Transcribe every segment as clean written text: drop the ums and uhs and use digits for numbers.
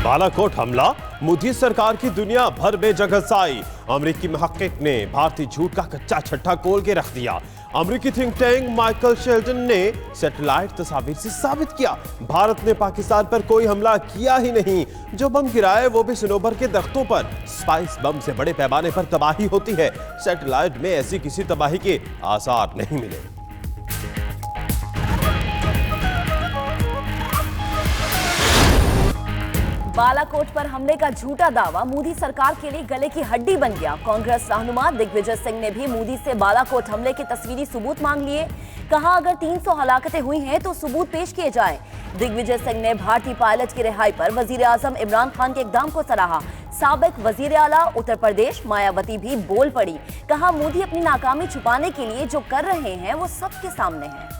बालाकोट हमला, मोदी सरकार की दुनिया भर में जगहसाई। अमेरिकी महक्किक ने भारतीय झूठ का कच्चा छट्टा खोल के रख दिया। अमेरिकी थिंक टैंक माइकल शेल्टन ने सैटेलाइट तस्वीर से साबित किया भारत ने पाकिस्तान पर कोई हमला किया ही नहीं। जो बम गिराए वो भी सनोबर के दख्तों पर। स्पाइस बम से बड़े पैमाने पर तबाही होती है, सैटेलाइट में ऐसी किसी तबाही के आसार नहीं मिले। बालाकोट पर हमले का झूठा दावा मोदी सरकार के लिए गले की हड्डी बन गया। कांग्रेस रहनुमा दिग्विजय सिंह ने भी मोदी से बालाकोट हमले के तस्वीरी सबूत मांग लिए। कहा अगर 300 हलाकतें हुई हैं तो सबूत पेश किए जाएं। दिग्विजय सिंह ने भारतीय पायलट की रिहाई पर वजीर आजम इमरान खान के इकदाम को सराहा। साबिक वजीर आला उत्तर प्रदेश मायावती भी बोल पड़ी। कहा मोदी अपनी नाकामी छुपाने के लिए जो कर रहे हैं वो सबके सामने है।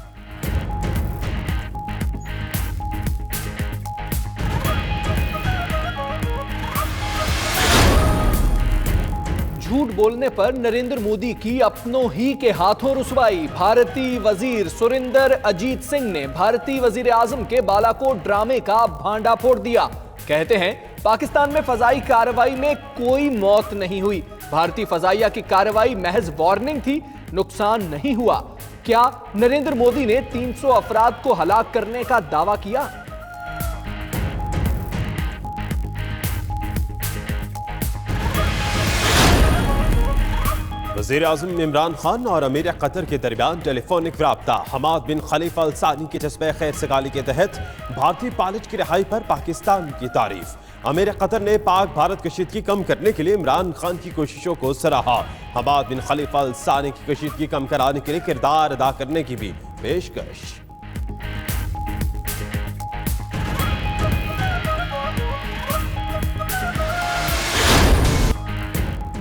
झूठ बोलने पर नरेंद्र मोदी की अपनों ही के हाथों रुसवाई। भारतीय वजीर सुरिंदर अजीत सिंह ने भारतीय वजीर आजम के बालाकोट ड्रामे का भांडा फोड़ दिया। कहते हैं पाकिस्तान में फजाई कार्रवाई में कोई मौत नहीं हुई। भारतीय फजाइया की कार्रवाई महज वार्निंग थी, नुकसान नहीं हुआ। क्या नरेंद्र मोदी ने 300 अफराद को हलाक करने का दावा किया? वज़ीर आज़म इमरान खान और अमीर कतर के दरमियान टेलीफोनिक राब्ता। हमाद बिन खलीफा अल सानी के जज्बे खैर सगाली के तहत भारतीय पायलट की रिहाई पर पाकिस्तान की तारीफ। अमीर कतर ने पाक भारत कशीदगी कम करने के लिए इमरान खान की कोशिशों को सराहा। हमाद बिन खलीफा अल सानी की कशीदगी कम कराने के लिए किरदार अदा करने की भी पेशकश।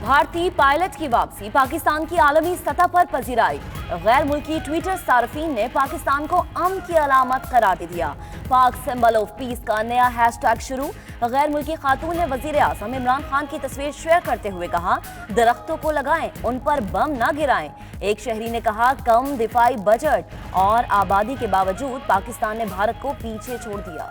भारतीय पायलट की वापसी पाकिस्तान की आलमी सतह पर पजीराई। गैर मुल्की ट्विटर सार्फिन ने पाकिस्तान को अमन की अलामत करार दे दिया। पाक सिंबल ऑफ पीस का नया हैशटैग शुरू। गैर मुल्की खातून ने वजीर आजम इमरान खान की तस्वीर शेयर करते हुए कहा दरख्तों को लगाएं, उन पर बम न गिराएं। एक शहरी ने कहा कम दिफाई बजट और आबादी के बावजूद पाकिस्तान ने भारत को पीछे छोड़ दिया।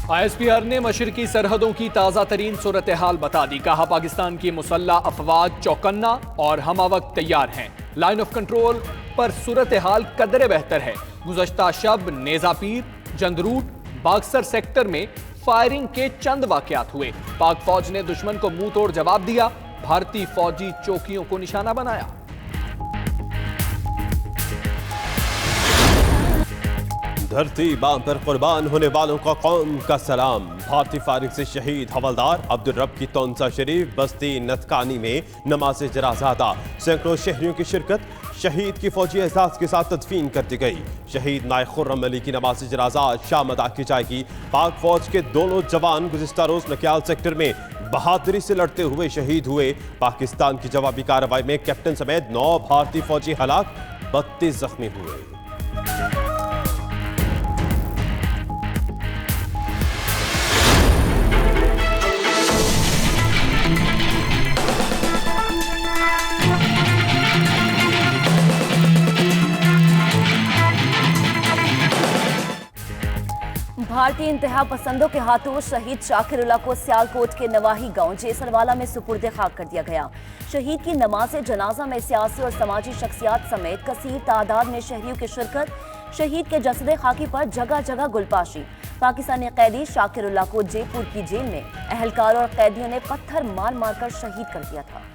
ISPR ने मशरकी सरहदों की ताज़ा तरीन सूरत हाल बता दी। कहा पाकिस्तान की मुसल्लह अफवाज चौकन्ना और हमवक्त तैयार हैं। लाइन ऑफ कंट्रोल पर सूरत हाल कदरे बेहतर है। गुज़श्ता शब नेज़ापीर, जंदरूट, बागसर सेक्टर में फायरिंग के चंद वाक़यात हुए। पाक फौज ने दुश्मन को मुंह तोड़ जवाब दिया। भारतीय फौजी चौकियों को निशाना बनाया। धरती बाम पर कुर्बान होने वालों का कौम का सलाम। भारतीय फायरिंग से शहीद हवलदार अब्दुल रब की तौंसा शरीफ बस्ती नतकानी में नमाज जनाजा अदा। सैकड़ों शहरियों की शिरकत। शहीद की फौजी एहसास के साथ तदफीन कर दी गई। शहीद नायक खुर्रम अली की नमाज जनाजा शाम अदा की जाएगी। पाक फौज के दोनों जवान गुज़िश्ता रोज नक्याल सेक्टर में बहादुरी से लड़ते हुए शहीद हुए। पाकिस्तान की जवाबी कार्रवाई में कैप्टन समेत 9 भारतीय फौजी हलाक, 32 जख्मी हुए। भारतीय इंतहा पसंदों के हाथों शहीद शाकिरुल्लाह को सियालकोट के नवाही गांव जेसरवाला में सुपुर्द खाक कर दिया गया। शहीद की नमाज जनाजा में सियासी और समाजी शख्सियात समेत कसीर तादाद में शहरियों की शिरकत। शहीद के जसद खाकी पर जगह जगह गुलपाशी। पाकिस्तानी कैदी शाकिरुल्लाह को जयपुर की जेल में अहलकार और कैदियों ने पत्थर मार मार कर शहीद कर दिया था।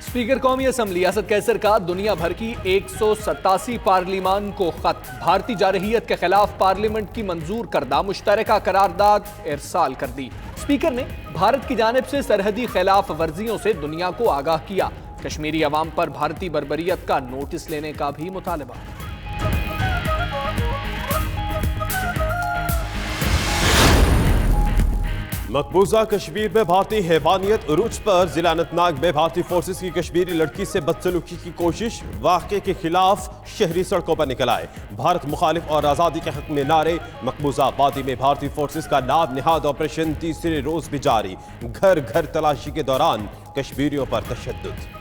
स्पीकर कौमी असम्बली असद कैसर का दुनिया भर की 187 पार्लिमान को खत। भारतीय जारहियत के खिलाफ पार्लियामेंट की मंजूर करदा मुश्तरका करारदाद इरसाल कर दी। स्पीकर ने भारत की जानिब से सरहदी खिलाफ वर्जियों से दुनिया को आगाह किया। कश्मीरी अवाम पर भारतीय बर्बरियत का नोटिस लेने का भी मुतालबा। मकबूजा कश्मीर में भारतीय हैवानियत उरूज पर। जिला अनंतनाग में भारतीय फोर्सेस की कश्मीरी लड़की से बदसलूकी की कोशिश। वाक़े के खिलाफ शहरी सड़कों पर निकल आए। भारत मुखालिफ और आज़ादी के हक में नारे। मकबूजा वादी में भारतीय फोर्सेस का नाम निहाद ऑपरेशन तीसरे रोज भी जारी। घर घर तलाशी के दौरान कश्मीरियों पर तशद्दुद।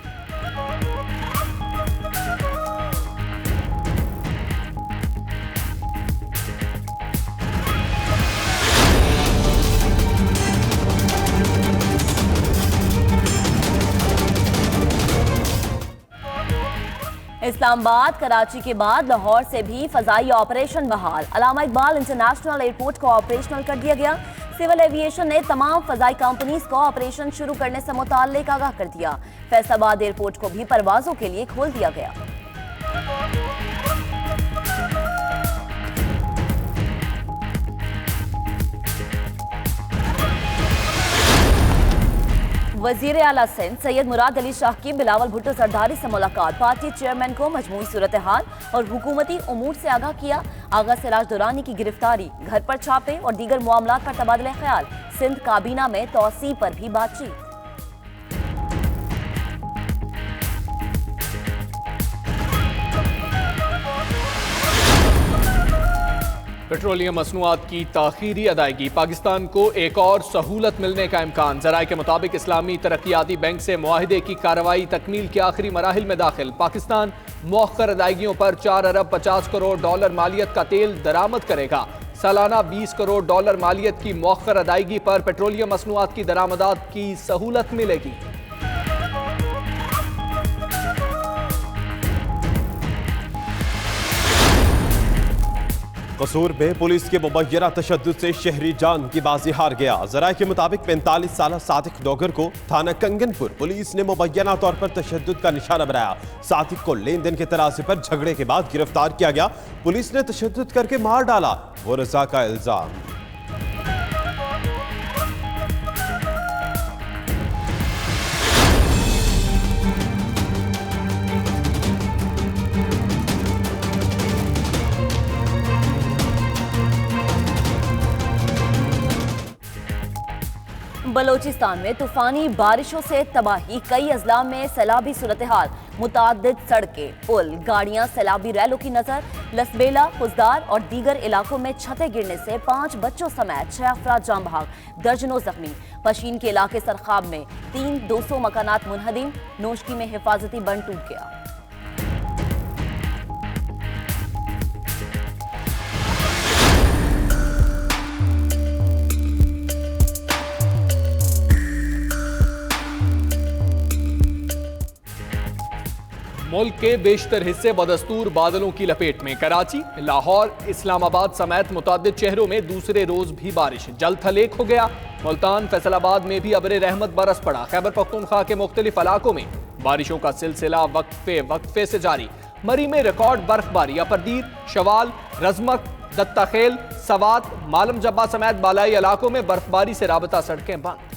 इस्लामाबाद कराची के बाद लाहौर से भी फजाई ऑपरेशन बहाल। अल्लामा इकबाल इंटरनेशनल एयरपोर्ट को ऑपरेशनल कर दिया गया। सिविल एविएशन ने तमाम फजाई कंपनीज को ऑपरेशन शुरू करने से मुताल्लिक आगाह कर दिया। फैसलाबाद एयरपोर्ट को भी परवाजों के लिए खोल दिया गया। वजीर आला सिंध सैयद मुराद अली शाह की बिलावल भुट्टो जरदारी से मुलाकात। पार्टी चेयरमैन को मजमूई सूरत हाल और हुकूमती उमूर से आगाह किया। आगा सिराज दुरानी की गिरफ्तारी, घर पर छापे और दीगर मामलात पर तबादला ख्याल। सिंध काबीना में तौसी पर भी बातचीत। पेट्रोलियम मसनूआत की ताखीरी अदायगी, पाकिस्तान को एक और सहूलत मिलने का इम्कान। ज़राए के मुताबिक इस्लामी तरक्याती बैंक से मुआहिदे की कार्रवाई तकमील के आखिरी मराहिल में दाखिल। पाकिस्तान मौखर अदायगियों पर 4 अरब 50 करोड़ डॉलर मालियत का तेल दरामद करेगा। सालाना 20 करोड़ डॉलर मालियत की मौखर अदायगी पर पेट्रोलियम मसनूआत की दरामदात की सहूलत मिलेगी। कसूर में पुलिस के मुबैना तशद्दुद से शहरी जान की बाजी हार गया। ज़राए के मुताबिक 45 साल सादिक डोगर को थाना कंगनपुर पुलिस ने मुबैना तौर पर तशद्दुद का निशाना बनाया। सादिक को लेन देन के तराजे पर झगड़े के बाद गिरफ्तार किया गया। पुलिस ने तशद्दुद करके मार डाला, वो रजा का इल्जाम। बलोचिस्तान में तूफानी बारिशों से तबाही, कई अजला में सैलाबी सूरत हाल। मुतादिद सड़कें, पुल, गाड़ियां सैलाबी रैलों की नजर। लसबेला, खुजदार और दीगर इलाकों में छतें गिरने से 5 बच्चों समेत 6 अफराद जाम बहक, दर्जनों जख्मी। पशीन के इलाके सरखाब में 200 मकानात मुनहदिम। नोशकी में हिफाजती बंद टूट गया। मुल्क के बेशतर हिस्से बदस्तूर बादलों की लपेट में। कराची, लाहौर, इस्लामाबाद समेत मुतअद्दिद शहरों में दूसरे रोज भी बारिश। जल थलेक हो गया। मुल्तान, फैसलाबाद में भी अबरे रहमत बरस पड़ा। खैबर पख्तूनख्वा के मुख्तलिफ इलाकों में बारिशों का सिलसिला वक्फे से जारी। मरी में रिकॉर्ड बर्फबारी। अपरदीर, शवाल, रजमक, दत्ताखेल, सवात, मालम जब्बा समेत बालाई इलाकों में बर्फबारी से राबता सड़कें बंद।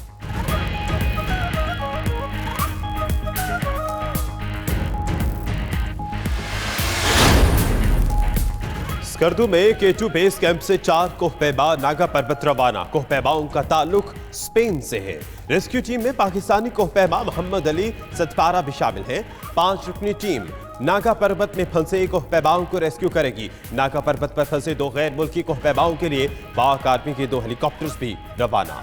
स्कर्दू में K2 बेस कैंप से 4 कोहपैमा नागा पर्वत रवाना। कोहपैमाओं का ताल्लुक स्पेन से है। रेस्क्यू टीम में पाकिस्तानी कोहपैमा मोहम्मद अली सतपारा भी शामिल हैं। 5 रुकनी टीम नागा पर्वत में फंसे कोहपैमाओं को रेस्क्यू करेगी। नागा पर्वत पर फंसे 2 गैर मुल्की कोहपैमाओं के लिए पाक आर्मी के 2 हेलीकॉप्टर्स भी रवाना।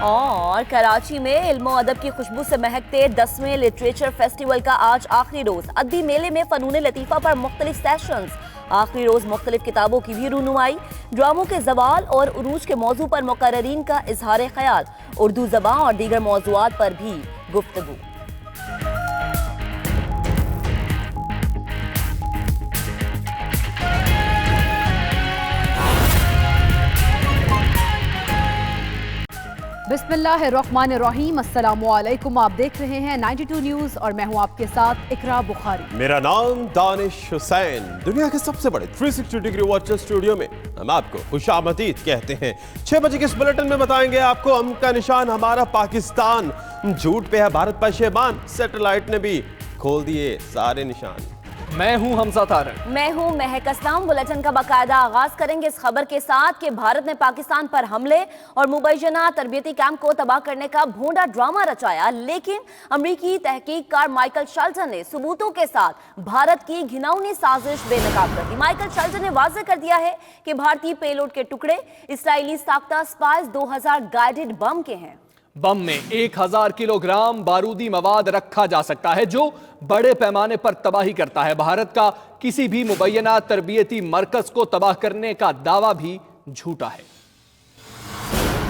और कराची में इल्म और अदब की खुशबू से महकते 10वें लिटरेचर फेस्टिवल का आज आखिरी रोज। अदबी मेले में फनून लतीफ़ा पर मुख्तलिफ सेशंस। आखिरी रोज मुख्तलिफ किताबों की भी रूनुमाई। ड्रामों के जवाल और उरूज के मौजू पर मुकर्ररीन का इजहार ख्याल। उर्दू ज़बान और दीगर मौज़ूआत पर भी गुफ्तगू। बिस्मिल्लाहिर्रहमानिर्रहीम, अस्सलामुअलैकुम। आप देख रहे हैं 92 न्यूज़ और मैं हूं आपके साथ इकरा बुखारी। मेरा नाम दानिश हुसैन। दुनिया के सबसे बड़े 360 डिग्री वॉचर स्टूडियो में हम आपको खुशामदीद कहते हैं। 6 बजे के इस बुलेटिन में बताएंगे आपको अमन का निशान हमारा पाकिस्तान। झूठ पे है भारत पशेमान। सैटेलाइट ने भी खोल दिए सारे निशान। मैं हूं हमजा तारक। मैं हूं महक असलम। बुलेटिन का बाकायदा आगाज करेंगे इस खबर के साथ कि भारत ने पाकिस्तान पर हमले और मुबैना तरबियती कैंप को तबाह करने का भोंडा ड्रामा रचाया, लेकिन अमरीकी तहकीककार माइकल शेल्टन ने सबूतों के साथ भारत की घिनौनी साजिश बेनकाब कर दी। माइकल शेल्टन ने वाज़ेह कर दिया है कि भारतीय पेलोड के टुकड़े इसराइली साख्ता स्पाइस 2000 गाइडेड बम के हैं। बम में 1000 किलोग्राम बारूदी मवाद रखा जा सकता है जो बड़े पैमाने पर तबाही करता है। भारत का किसी भी मुबैना तरबियती मरकज को तबाह करने का दावा भी झूठा है।